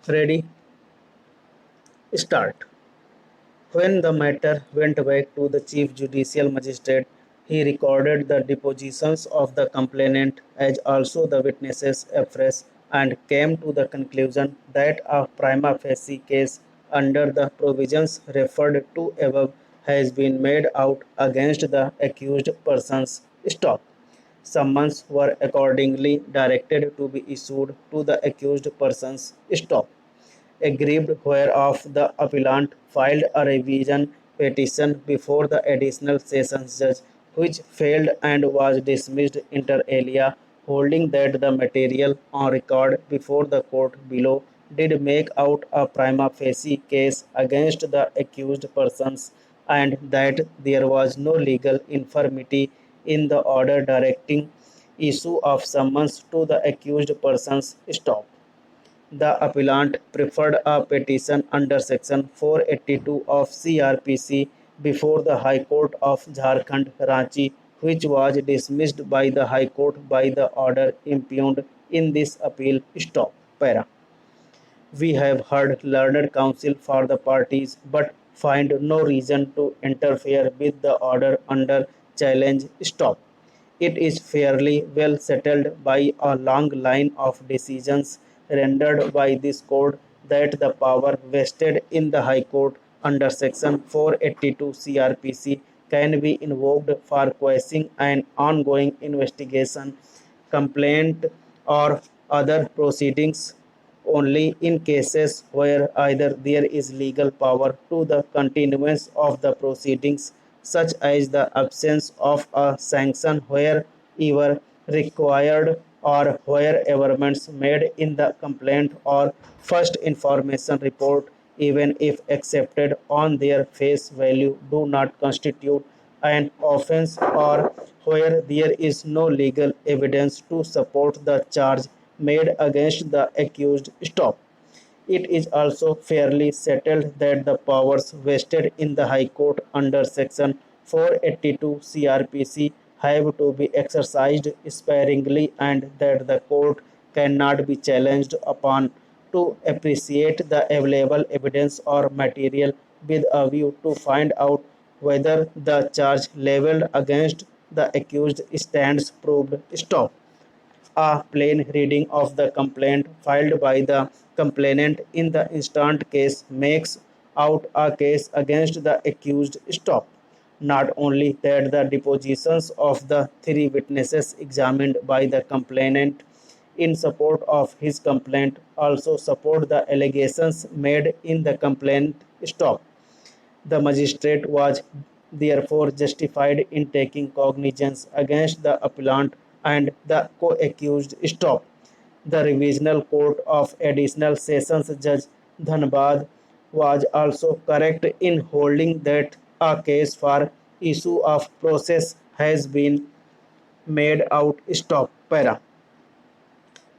Ready? Start. When the matter went back to the Chief Judicial Magistrate, he recorded the depositions of the complainant as also the witnesses afresh and came to the conclusion that a prima facie case under the provisions referred to above has been made out against the accused persons. Stop. Summons were accordingly directed to be issued to the accused persons. Stop. Aggrieved whereof the appellant filed a revision petition before the additional sessions judge, which failed and was dismissed inter alia, holding that the material on record before the court below did make out a prima facie case against the accused persons, and that there was no legal infirmity in the order directing issue of summons to the accused persons. Stop. The appellant preferred a petition under Section 482 of CRPC before the High Court of Jharkhand, Ranchi, which was dismissed by the High Court by the order impugned in this appeal. Stop. Para. We have heard learned counsel for the parties, but find no reason to interfere with the order under challenge. Stop. It is fairly well settled by a long line of decisions rendered by this court that the power vested in the High Court under Section 482 CRPC can be invoked for quashing an ongoing investigation, complaint, or other proceedings only in cases where either there is legal power to the continuance of the proceedings, such as the absence of a sanction wherever required or where amendments made in the complaint or first information report, even if accepted on their face value, do not constitute an offense, or where there is no legal evidence to support the charge made against the accused. Stop. It is also fairly settled that the powers vested in the High Court under Section 482 CRPC have to be exercised sparingly, and that the court cannot be challenged upon to appreciate the available evidence or material with a view to find out whether the charge leveled against the accused stands proved. Stop. A plain reading of the complaint filed by the complainant in the instant case makes out a case against the accused. Stop. Not only that, the depositions of the three witnesses examined by the complainant in support of his complaint also support the allegations made in the complaint. Stop. The magistrate was therefore justified in taking cognizance against the appellant and the co-accused. Stop. The Revisional Court of Additional Sessions Judge Dhanbad was also correct in holding that a case for issue of process has been made out. Stop. Para.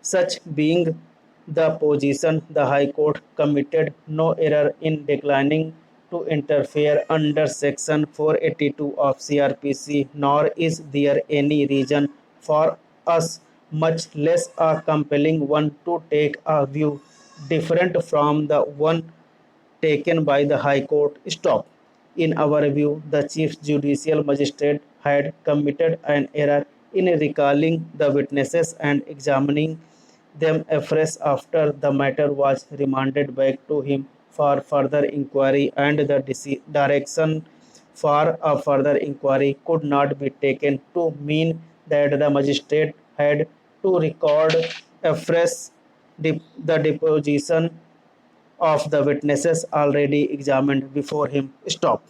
Such being the position, the High Court committed no error in declining to interfere under Section 482 of CRPC, nor is there any reason for us, much less a compelling one, to take a view different from the one taken by the High Court. Stop. In our view, the Chief Judicial Magistrate had committed an error in recalling the witnesses and examining them afresh after the matter was remanded back to him for further inquiry, and the direction for a further inquiry could not be taken to mean that the magistrate had to record afresh the deposition of the witnesses already examined before him. Stop.